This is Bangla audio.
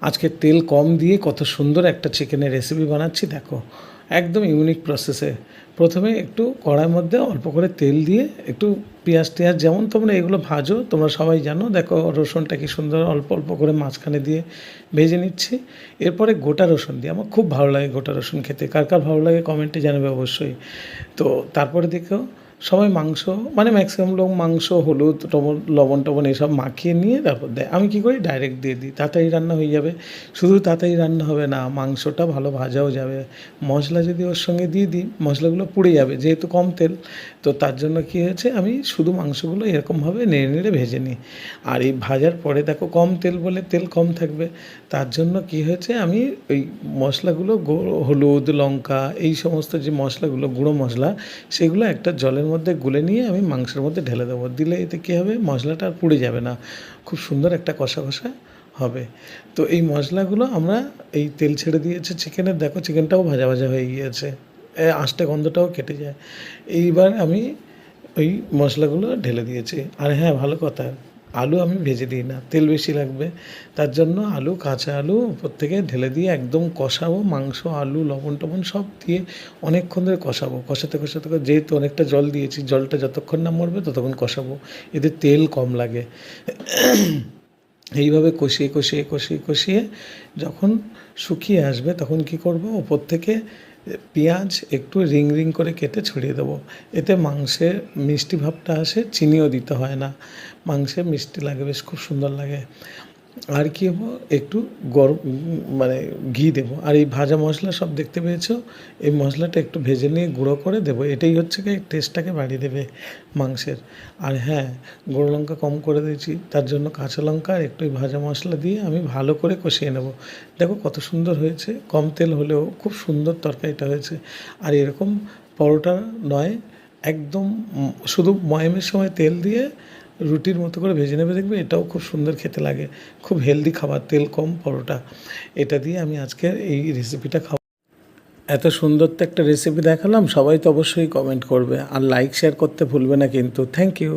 আজকে তেল কম দিয়ে কত সুন্দর একটা চিকেনের রেসিপি বানাচ্ছি দেখো, একদম ইউনিক প্রসেসে। প্রথমে একটু কড়াইয়ের মধ্যে অল্প করে তেল দিয়ে একটু পেঁয়াজ টেয়াজ যেমন তোমরা এগুলো ভাজো, তোমরা সবাই জানো। দেখো রসুনটা কি সুন্দর অল্প অল্প করে মাঝখানে দিয়ে ভেজে নিচ্ছি। এরপরে গোটা রসুন দিয়ে, আমার খুব ভালো লাগে গোটা রসুন খেতে, কার কার ভালো লাগে কমেন্টে জানাবে অবশ্যই। তো তারপরে দেখো সবাই মাংস, মানে ম্যাক্সিমাম লোক মাংস, হলুদ, লবণ টবণ এসব মাখিয়ে নিয়ে তারপর দেয়। আমি কী করি, ডাইরেক্ট দিয়ে দিই, তাড়াতাড়ি রান্না হয়ে যাবে। শুধু তাড়াতাড়ি রান্না হবে না, মাংসটা ভালো ভাজাও যাবে। মশলা যদি ওর সঙ্গে দিয়ে দিই, মশলাগুলো পুড়ে যাবে, যেহেতু কম তেল। তো তার জন্য কী হয়েছে, আমি শুধু মাংসগুলো এরকমভাবে নেড়ে নেড়ে ভেজে নিই। আর এই ভাজার পরে দেখো কম তেল বলে তেল কম থাকবে, তার জন্য কী হয়েছে, আমি ওই মশলাগুলো হলুদ, লঙ্কা, এই সমস্ত যে মশলাগুলো, গুঁড়ো মশলা, সেগুলো একটা জলের মধ্যে গুলে নিয়ে আমি মাংসের মধ্যে ঢেলে দেবো। দিলে এতে কী হবে, মশলাটা আর পুড়ে যাবে না, খুব সুন্দর একটা কষা কষা হবে। তো এই মশলাগুলো আমরা, এই তেল ছেড়ে দিয়েছে চিকেনের, দেখো চিকেনটাও ভাজা ভাজা হয়ে গিয়েছে, আঁশটা গন্ধটাও কেটে যায়। এইবার আমি ওই মশলাগুলো ঢেলে দিয়েছি। আর হ্যাঁ, ভালো কথা, আলু আমি ভেজে দিই না, তেল বেশি লাগবে, তার জন্য আলু, কাঁচা আলু উপর থেকে ঢেলে দিয়ে একদম কষাবো। মাংস, আলু, লবণ টবণ সব দিয়ে অনেকক্ষণ ধরে কষাবো। কষাতে কষাতে যেহেতু অনেকটা জল দিয়েছি, জলটা যতক্ষণ না মরবে ততক্ষণ কষাবো, এতে তেল কম লাগে। এইভাবে কষিয়ে কষিয়ে কষিয়ে কষিয়ে যখন শুকিয়ে আসবে, তখন কি করব, ওপর থেকে পেঁয়াজ একটু রিং রিং করে কেটে ছড়িয়ে দেবো। এতে মাংসের মিষ্টি ভাবটা আসে, চিনিও দিতে হয় না, মাংসে মিষ্টি লাগে, বেশ খুব সুন্দর লাগে। আর কী হবো, একটু গরম মানে ঘি দেবো। আর এই ভাজা মশলা সব দেখতে পেয়েছো, এই মশলাটা একটু ভেজে নিয়ে গুঁড়ো করে দেবো, এটাই হচ্ছে কি টেস্টটাকে বাড়িয়ে দেবে মাংসের। আর হ্যাঁ, গুঁড়ো লঙ্কা কম করে দিয়েছি, তার জন্য কাঁচা লঙ্কা আর একটু ভাজা মশলা দিয়ে আমি ভালো করে কষিয়ে নেব। দেখো কত সুন্দর হয়েছে, কম তেল হলেও খুব সুন্দর তরকারিটা হয়েছে। আর এরকম পরোটা নয়, একদম শুধু ময়ামের সময় তেল দিয়ে রুটির মতো করে ভেজে নেবে, দেখবে এটাও খুব সুন্দর খেতে লাগে। খুব হেলদি খাবার, তেল কম পরোটা, এটা দিয়ে আমি আজকের এই রেসিপিটা খাবো। এত সুন্দর তো একটা রেসিপি দেখালাম, সবাই তো অবশ্যই কমেন্ট করবে আর লাইক শেয়ার করতে ভুলবে না কিন্তু। Thank you.